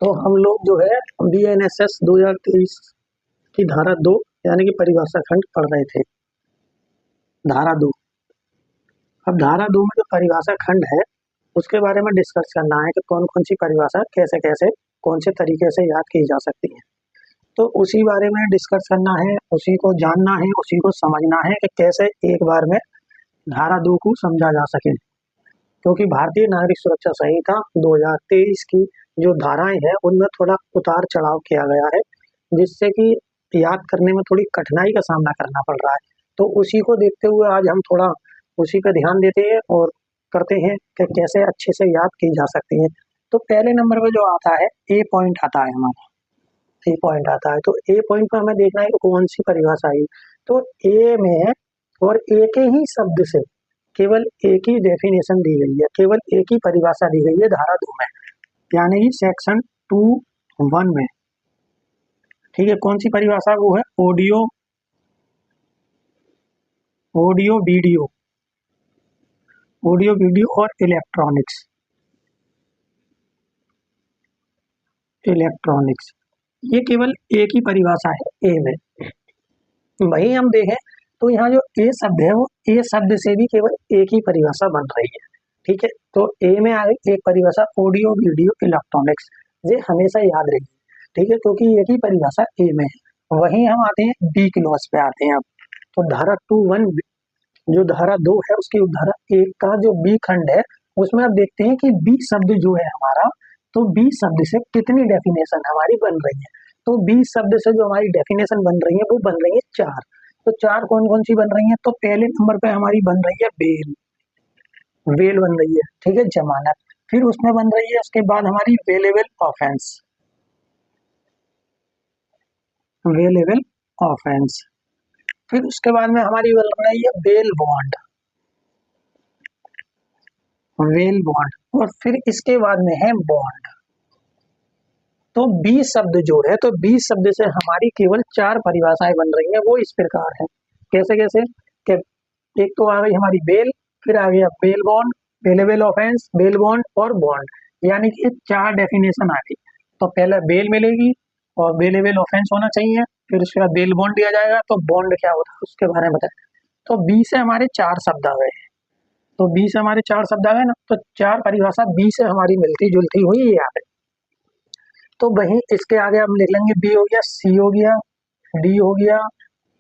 तो हम लोग जो है BNSS 2023 की धारा 2 यानी कि परिभाषा खंड पढ़ रहे थे। धारा 2। अब धारा 2 में जो परिभाषा खंड है उसके बारे में डिस्कस करना है कि कौन कौन सी परिभाषा कैसे कैसे कौन से तरीके से याद की जा सकती है। तो उसी बारे में डिस्कस करना है, उसी को जानना है, उसी को समझना है कि कैसे एक बार में धारा 2 को समझा जा सके। क्योंकि भारतीय नागरिक सुरक्षा संहिता 2023 की जो धाराएं हैं उनमें थोड़ा उतार चढ़ाव किया गया है, जिससे कि याद करने में थोड़ी कठिनाई का सामना करना पड़ रहा है। तो उसी को देखते हुए आज हम थोड़ा उसी पर ध्यान देते हैं और करते हैं कि कैसे अच्छे से याद की जा सकती है। तो पहले नंबर पे जो आता है ए पॉइंट आता है हमारा, ए पॉइंट आता है। तो ए पॉइंट पर हमें देखना है कि कौन सी परिभाषा आई। तो ए में और एक ही शब्द से केवल एक ही डेफिनेशन दी गई है, केवल एक ही परिभाषा दी गई है धारा 2 में, यानी कि सेक्शन 2(1) में। ठीक है, कौन सी परिभाषा? वो है ऑडियो वीडियो और इलेक्ट्रॉनिक्स। ये केवल एक ही परिभाषा है ए में। वही हम देखें तो यहाँ जो ए शब्द है वो ए शब्द से भी केवल एक ही परिभाषा बन रही है। ठीक है, तो ए में आ गई एक परिभाषा ऑडियो वीडियो इलेक्ट्रॉनिक्स, ये हमेशा याद रखिए। ठीक है, क्योंकि एक ही परिभाषा ए में है। वहीं हम आते हैं बी क्लॉज पे आते हैं अब। तो धारा 2(1) जो धारा 2 है उसकी धारा 1 का जो बी खंड है उसमें आप देखते हैं कि बी शब्द जो है हमारा, तो बी शब्द से कितनी डेफिनेशन हमारी बन रही है। तो बी शब्द से जो हमारी डेफिनेशन बन रही है वो बन रही है 4। तो 4 कौन कौन सी बन रही है? तो पहले नंबर पे हमारी बन रही है बेल बन रही है। ठीक है, जमानत। फिर उसमें बन रही है उसके बाद हमारी वेलेबल ऑफेंस। फिर उसके बाद में हमारी बन रही है बेल बॉन्ड और फिर इसके बाद में है बॉन्ड। तो बी शब्द जो है, तो बी शब्द से हमारी केवल 4 परिभाषाएं बन रही हैं। वो इस प्रकार है, कैसे कैसे कि एक तो आ गई हमारी बेल, फिर आ गया bail bond, bailable offence, bail bond और बॉन्ड, यानी कि 4 डेफिनेशन आ गई। तो पहले बेल मिलेगी और बेलेबल ऑफेंस होना चाहिए, फिर उसके बाद बेल बॉन्ड दिया जाएगा। तो बॉन्ड क्या होता है उसके बारे में बताएं। तो बी से हमारे 4 शब्द आ गए। तो बी से हमारे 4 शब्द आ गए ना, तो 4 परिभाषा बी से हमारी मिलती जुलती हुई ये आ गई। तो वहीं इसके आगे हम लिख लेंगे बी हो गया, सी हो गया, डी हो गया,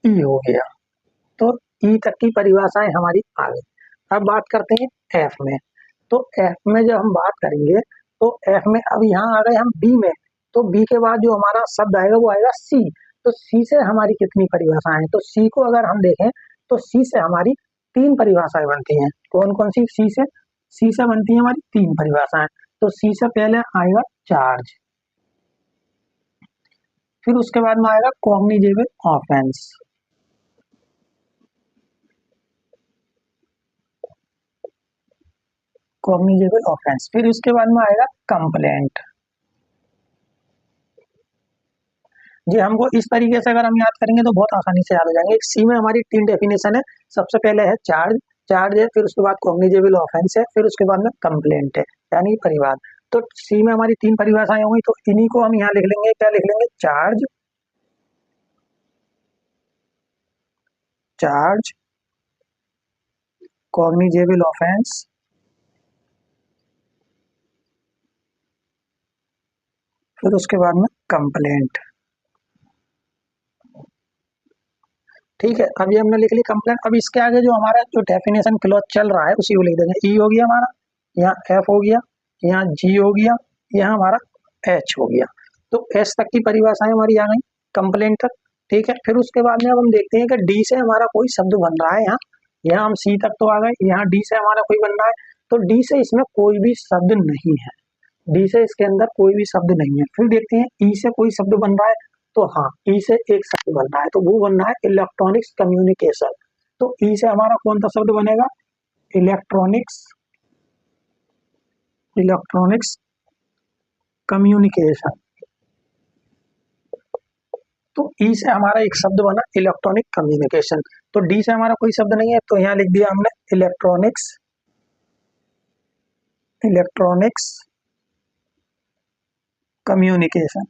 ई हो गया। तो ई तक की परिभाषाएं हमारी आ गई। अब बात करते हैं एफ में। तो एफ में जब हम बात करेंगे तो एफ में अब यहाँ आ गए हम बी में। तो बी के बाद जो हमारा शब्द आएगा वो आएगा सी। तो सी से हमारी कितनी परिभाषाएं? तो सी को अगर हम देखें तो सी से हमारी 3 परिभाषाएं बनती हैं। कौन कौन सी? सी से बनती है हमारी 3 परिभाषाएं। तो सी से पहले आएगा चार्ज, फिर उसके बाद में आएगा कॉग्निजेबल ऑफेंस, फिर उसके बाद में आएगा कंप्लेंट। जी, हमको इस तरीके से अगर हम याद करेंगे तो बहुत आसानी से याद हो जाएंगे। सी में हमारी 3 डेफिनेशन है। सबसे पहले है चार्ज है, फिर उसके बाद कॉग्निजेबल ऑफेंस है, फिर उसके बाद में कंप्लेंट है यानी परिवाद। तो सी में हमारी 3 परिभाषाएं होंगी। तो इन्हीं को हम यहाँ लिख लेंगे। क्या लिख लेंगे? चार्ज, कॉग्निजेबल ऑफेंस, फिर उसके बाद में कंप्लेंट। ठीक है, अभी हमने लिख ली कंप्लेंट। अब इसके आगे जो हमारा जो डेफिनेशन क्लॉज चल रहा है उसी को लिख देंगे। ई हो गया हमारा, यहाँ एफ हो गया, यहाँ जी हो गया, यहाँ हमारा एच हो गया। तो एच तक की परिभाषाएं हमारी आ गई कंप्लेंट तक। ठीक है, फिर उसके बाद में अब हम देखते हैं कि डी से हमारा कोई शब्द बन रहा है। यहाँ हम सी तक तो आ गए, यहाँ डी से हमारा कोई बन रहा है। तो डी से इसमें कोई भी शब्द नहीं है, डी से इसके अंदर कोई भी शब्द नहीं है। फिर देखते हैं ई से कोई शब्द बन रहा है। तो हाँ, ई से एक शब्द बन रहा है, तो वो बन रहा है इलेक्ट्रॉनिक्स कम्युनिकेशन। तो ई से हमारा कौन सा शब्द बनेगा? Electronics communication. तो ई से हमारा एक शब्द बना इलेक्ट्रॉनिक कम्युनिकेशन। तो डी से हमारा कोई शब्द नहीं है, तो यहाँ लिख दिया हमने इलेक्ट्रॉनिक्स कम्युनिकेशन।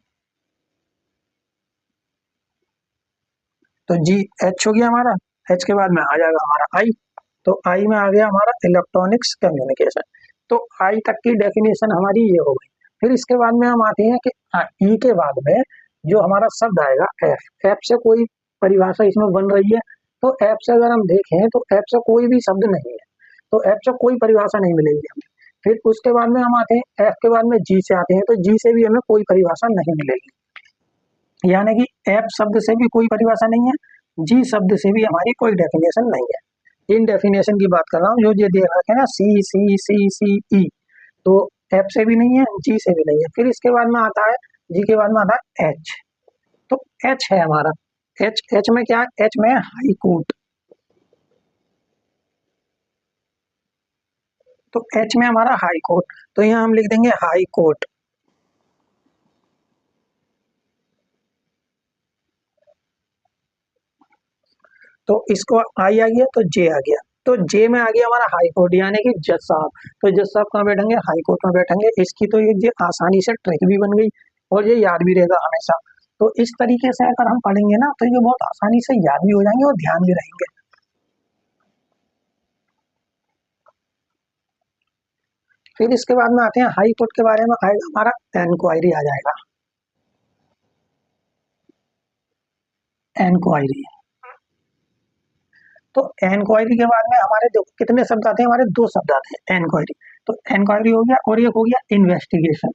तो जी एच हो गया हमारा, एच के बाद में आ जाएगा हमारा आई, तो आई में आ गया हमारा इलेक्ट्रॉनिक्स कम्युनिकेशन। तो आई तक की डेफिनेशन हमारी ये हो गई। फिर इसके बाद में हम आते हैं कि ई के बाद में जो हमारा शब्द आएगा एफ, एफ से कोई परिभाषा इसमें बन रही है, तो एफ से अगर हम देखें तो एफ से कोई भी शब्द नहीं है, तो एफ से कोई परिभाषा नहीं मिलेगी हमें। फिर उसके बाद में हम आते हैं एफ के बाद में जी से आते हैं, तो जी से भी हमें कोई परिभाषा नहीं मिलेगी, यानी कि एफ शब्द से भी कोई परिभाषा नहीं है, जी शब्द से भी हमारी कोई डेफिनेशन नहीं है। इन डेफिनेशन की बात कर रहा हूँ, जो ये दे रखे हैं ना सी सी सी सी ई, तो एफ से भी नहीं है, जी से भी नहीं है। फिर इसके बाद में आता है, जी के बाद में आता है एच, तो एच है हमारा, एच, एच में क्या है, एच में हाई कोर्ट, तो एच में हमारा हाई कोर्ट, तो यहाँ हम लिख देंगे हाई कोर्ट। तो इसको आई आ गया तो जे आ गया, तो जे में आ गया हमारा हाई कोर्ट, यानी कि जज साहब। तो जज साहब कहाँ बैठेंगे, हाई कोर्ट में बैठेंगे। इसकी तो ये आसानी से ट्रिक भी बन गई और ये याद भी रहेगा हमेशा। तो इस तरीके से अगर हम पढ़ेंगे ना तो ये बहुत आसानी से याद भी हो जाएंगे और ध्यान भी रहेंगे। फिर इसके बाद में आते हैं हाई कोर्ट के बारे में, आएगा हमारा एनक्वायरी आ जाएगा, एनक्वायरी। तो एनक्वायरी के बाद में हमारे कितने शब्द आते हैं, हमारे दो शब्द आते हैं एनक्वायरी। तो एनक्वायरी हो गया और एक हो गया इन्वेस्टिगेशन।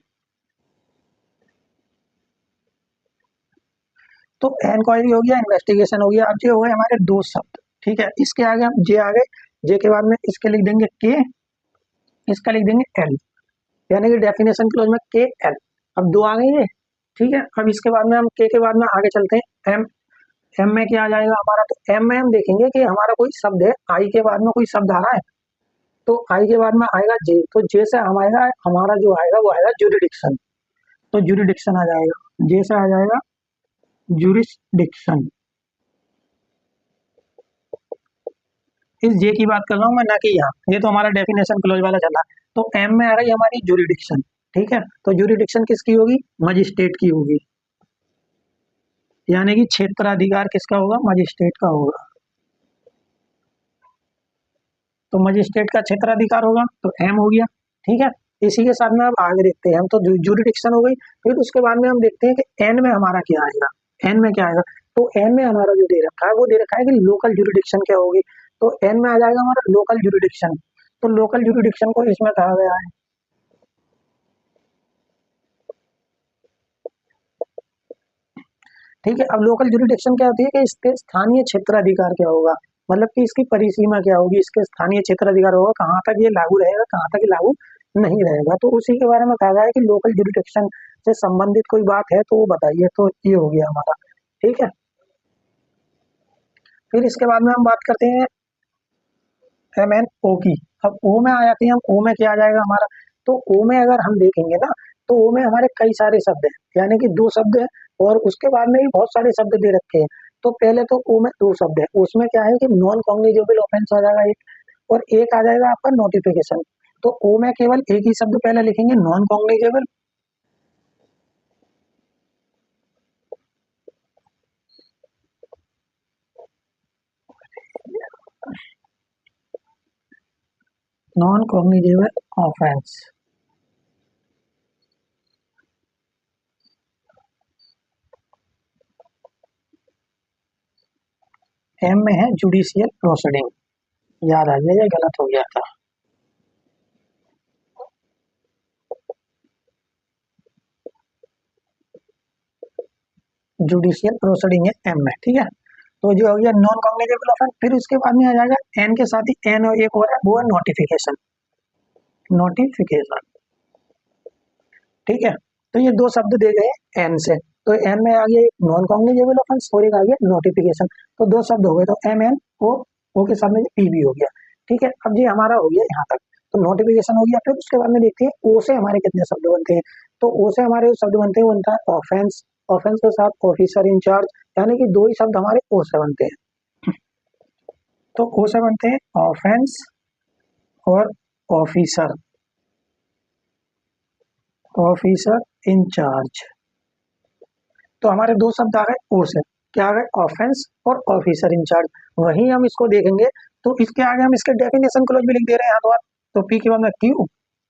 तो एनक्वायरी हो गया, इन्वेस्टिगेशन हो गया। अब ये हो गए हमारे दो शब्द, ठीक है। इसके आगे हम जे आ गए, जे के बाद में इसके लिख देंगे के, इसका लिख देंगे एल, यानी कि डेफिनेशन क्लोज में के एल। अब दो आ गए ये, ठीक है। अब इसके बाद में हम के बाद में आगे चलते हैं एम, एम में क्या आ जाएगा हमारा, तो एम में हम देखेंगे कि हमारा कोई शब्द है, आई के बाद में कोई शब्द आ रहा है, तो आई के बाद में आएगा जे, तो जे से हमारा हमारा जो आएगा वो आएगा जुरिडिक्शन, तो जुरिडिक्शन आ जाएगा, जे से आ जाएगा जुरिडिक्शन। इस जे की बात कर रहा हूँ मैं, ना कि यहाँ, ये तो हमारा डेफिनेशन क्लोज वाला चला। तो एम में आ रही हमारी जुरिडिक्शन, ठीक है। तो जुरिडिक्शन किसकी होगी, मजिस्ट्रेट की होगी, यानी कि क्षेत्राधिकार किसका होगा, मजिस्ट्रेट का होगा। तो मजिस्ट्रेट का क्षेत्राधिकार होगा, तो एम हो गया, ठीक है। इसी के साथ में अब आगे देखते हैं हम, तो जुरिडिक्शन हो गई। फिर उसके बाद में हम देखते हैं कि एन में हमारा क्या आएगा, एन में क्या आएगा। तो एन में हमारा जो दे रखा है वो दे रखा है कि लोकल जुरिडिक्शन क्या होगी, तो एन में आ जाएगा हमारा लोकल जुरिडिक्शन। तो लोकल जुरिडिक्शन को इसमें कहा गया है, ठीक है। अब लोकल जुरिडिक्शन क्या होती है कि इसके स्थानीय क्षेत्राधिकार क्या होगा, मतलब कि इसकी परिसीमा क्या होगी, इसके स्थानीय क्षेत्राधिकार होगा, कहाँ तक ये लागू रहेगा, कहाँ तक ये लागू नहीं रहेगा। तो उसी के बारे में कहा गया है कि लोकल जुरिडिक्शन से संबंधित कोई बात है तो वो बताइए, तो ये हो गया हमारा, ठीक है। फिर इसके बाद में हम बात करते हैं एम एन ओ की। अब ओ में आ जाते हैं हम, ओ में क्या आ जाएगा हमारा, तो ओ में अगर हम देखेंगे ना तो ओ में हमारे कई सारे शब्द हैं, यानी कि दो शब्द हैं और उसके बाद में भी बहुत सारे शब्द दे रखे हैं। तो पहले तो ओ में दो शब्द है, उसमें क्या है कि नॉन कॉग्निजेबल ऑफेंस आ जाएगा एक, और एक आ जाएगा आपका नोटिफिकेशन। तो ओ में केवल एक ही शब्द पहले लिखेंगे, non cognizable, non cognizable offence. एम में है जुडिशियल प्रोसीडिंग, याद आ गया, ये गलत हो गया था, जुडिशियल प्रोसीडिंग है एम में, ठीक है। तो जो हो गया नॉन कॉग्निजेबल ऑफेंस। फिर उसके बाद में आ जाएगा एन के साथ ही एन और एक और है वो है नोटिफिकेशन, नोटिफिकेशन, ठीक है। तो ये दो शब्द दे गए एन से, तो एन में आ गया नॉन कॉग्निजेबल ऑफेंस और एक आ गया नोटिफिकेशन, तो दो शब्द हो गए, तो एम एन ओ के साथ में पी भी हो गया, ठीक है। अब ये हमारा हो गया यहाँ तक, तो नोटिफिकेशन हो गया। फिर उसके बाद में देखते हैं ओ से हमारे कितने शब्द बनते हैं, तो ओ से हमारे जो शब्द बनते हैं वो बनता है ऑफेंस, ऑफेंस के साथ ऑफिसर इंचार्ज, यानी कि दो ही शब्द हमारे ओ से बनते हैं। तो ओ से बनते हैं ऑफेंस और ऑफिसर, ऑफिसर इंचार्ज। तो हमारे दो शब्द आ गए ओ से, क्या आ गए, ऑफेंस और ऑफिसर इंचार्ज। वहीं हम इसको देखेंगे तो इसके आगे हम इसके डेफिनेशन क्लॉज भी लिख दे रहे हैं यहाँ तो पी के बाद में क्यू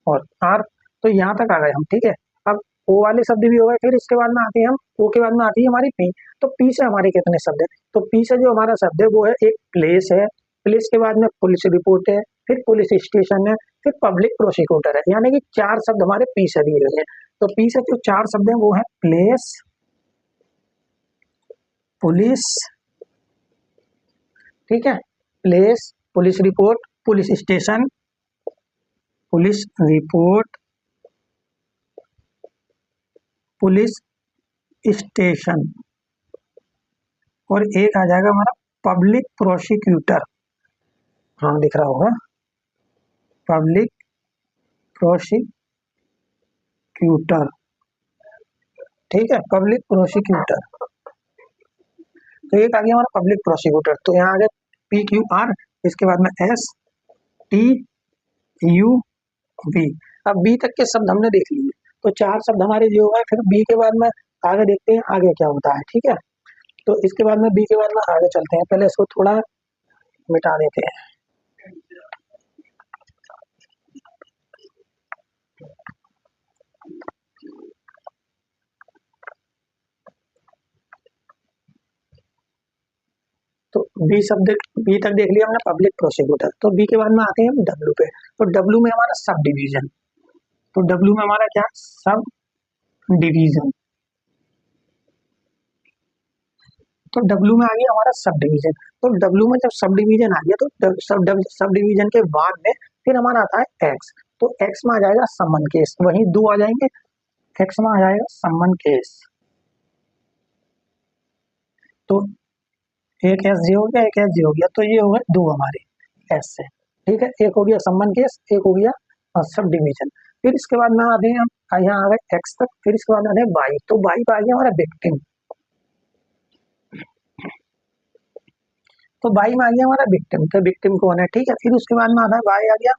और आर, तो यहाँ तक आ गए हम, ठीक है। अब ओ वाले शब्द भी हो गए, फिर इसके बाद में आते हैं हम, ओ के बाद में आती है हमारी पी। तो पी से हमारे कितने शब्द है, तो पी से जो हमारा शब्द है वो है एक प्लेस है, प्लेस के बाद में पुलिस रिपोर्ट है, फिर पुलिस स्टेशन है, फिर पब्लिक प्रोसिक्यूटर है, यानी कि चार शब्द हमारे पी से दिए गए हैं। तो पी से जो चार शब्द है वो है प्लेस, पुलिस, ठीक है, place, police report, police station, police report, police station, और एक आ जाएगा हमारा पब्लिक प्रोसिक्यूटर। हाँ दिख रहा होगा, पब्लिक प्रोसिक्यूटर, ठीक है, पब्लिक प्रोसिक्यूटर। तो एक आ गया हमारा पब्लिक प्रोसिक्यूटर। तो यहाँ आ गया पी क्यू आर, इसके बाद में एस टी यू बी। अब बी तक के शब्द हमने देख लिए, तो चार शब्द हमारे जो है, फिर बी के बाद में आगे देखते हैं आगे क्या होता है, ठीक है। तो इसके बाद में बी के बाद में आगे चलते हैं, पहले इसको थोड़ा मिटा देते हैं। तो बी शब्द, बी तक देख लिया हमने पब्लिक प्रोसिक्यूटर। तो बी के बाद में आते हैं हम डब्ल्यू पे। तो डब्ल्यू में हमारा सब डिवीजन, तो डब्ल्यू में हमारा क्या, सब डिवीजन। तो डब्ल्यू में आ गया हमारा सब डिवीजन। तो डब्ल्यू में जब सब डिवीजन आ गया तो सब डिवीजन के बाद में फिर हमारा आता है एक्स। तो एक्स में आ जाएगा सम्मन केस, वहीं दो आ जाएंगे, एक्स में आ जाएगा सम्मन केस। तो एक एस जी हो गया, एक एस जी हो गया, तो ये हो गए दो हमारे एस से, ठीक है। एक हो गया सम्मन केस, एक हो गया सब डिवीजन। फिर इसके बाद में आते हैं हम, यहाँ आ गए एक्स तक, फिर इसके बाद आते हैं वाई। तो वाई पे आ गया हमारा विक्टिम। तो वाई में आ गया हमारा विक्टिम, तो विक्टिम कौन है, ठीक है। फिर उसके बाद में आता है वाई आ गया,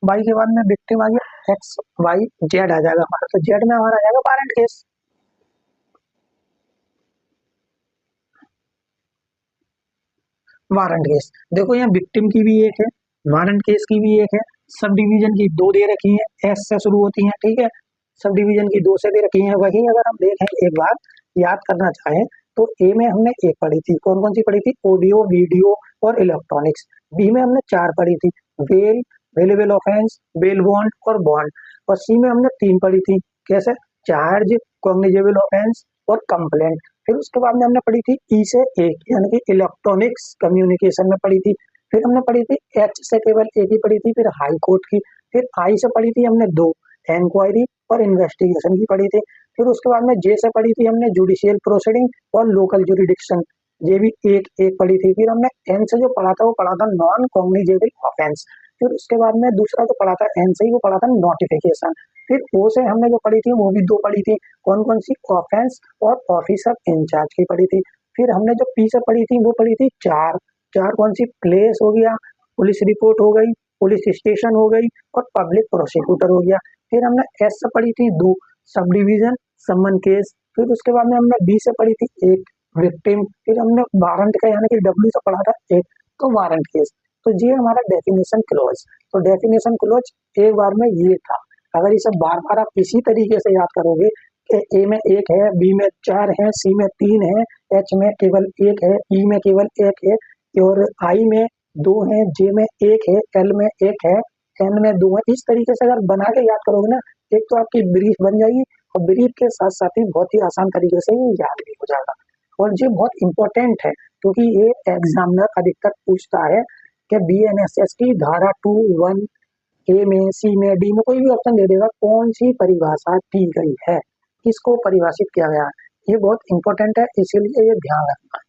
वाई के बाद में विक्टिम आ गया, एक्स वाई जेड आ जाएगा हमारा। तो जेड में हमारा आ जाएगा वारंट केस। वारंट केस, देखो यहाँ विक्टिम की भी एक है, वारंट केस की भी एक है, सब डिवीजन की दो दे रखी है, एस से शुरू होती है, ठीक है। सब डिवीजन की दो से दे रखी है। वहीं अगर हम देखें एक बार याद करना चाहें तो ए में हमने एक पढ़ी थी, कौन कौन सी पढ़ी थी, ऑडियो वीडियो और इलेक्ट्रॉनिक्स। बी में हमने चार पढ़ी थी, बेल, वेलेबल ऑफेंस, बेल बॉन्ड और बॉन्ड। और सी में हमने तीन पढ़ी थी, कैसे, चार्ज, कॉग्निजेबल ऑफेंस और कंप्लेंट। फिर उसके बाद में हमने पढ़ी थी ई से एक, यानी कि इलेक्ट्रॉनिक्स कम्युनिकेशन में पढ़ी थी। फिर हमने पढ़ी थी एच से केवल एक ही पढ़ी थी, फिर हाई कोर्ट की। फिर आई से पढ़ी थी हमने दो, इंक्वायरी और इन्वेस्टिगेशन की पढ़ी थी। फिर उसके बाद में जे से पढ़ी थी हमने जुडिशियल प्रोसीडिंग और लोकल जुरिडिक्शन, ये भी एक एक पढ़ी थी। फिर हमने एन से जो पढ़ा था वो पढ़ा था नॉन कॉग्निजेबल ऑफेंस। फिर उसके बाद में दूसरा जो पढ़ा था एन से ही, वो पढ़ा था नोटिफिकेशन। फिर ओ से हमने जो पढ़ी थी वो भी दो पढ़ी थी, कौन कौन सी, ऑफेंस और ऑफिसर इंचार्ज की पढ़ी थी। फिर हमने जो पी से पढ़ी थी वो पढ़ी थी चार, चार कौन सी, प्लेस हो गया, पुलिस रिपोर्ट हो गई, पुलिस स्टेशन हो गई और पब्लिक प्रोसिक्यूटर हो गया। फिर हमने एस से पढ़ी थी दो, सब डिवीजन, समन केस। फिर उसके बाद में हमने बी से पढ़ी थी एक, विक्टिम। फिर हमने वारंट का यानी कि डब्ल्यू से पढ़ा था एक, तो वारंट केस। तो ये हमारा डेफिनेशन क्लॉज। तो डेफिनेशन क्लॉज एक बार में ये था। अगर इसे बार बार आप इसी तरीके से याद करोगे कि ए में एक है, बी में चार है, सी में तीन है, एच में केवल एक है, ई में केवल एक है और आई में दो है, जे में एक है, एल में एक है, एन में दो है। इस तरीके से अगर बना के याद करोगे ना, एक तो आपकी ब्रीफ बन जाएगी और ब्रीफ के साथ साथ ही बहुत ही आसान तरीके से ये याद भी हो जाएगा। और ये बहुत इंपॉर्टेंट है क्योंकि ये एग्जामिनर अधिकतर पूछता है कि BNSS की धारा 2(1) ए में, सी में, डी में कोई भी ऑप्शन दे देगा, कौन सी परिभाषा दी गई है, किसको परिभाषित किया गया है। ये बहुत इंपॉर्टेंट है, इसीलिए ये ध्यान रखना है।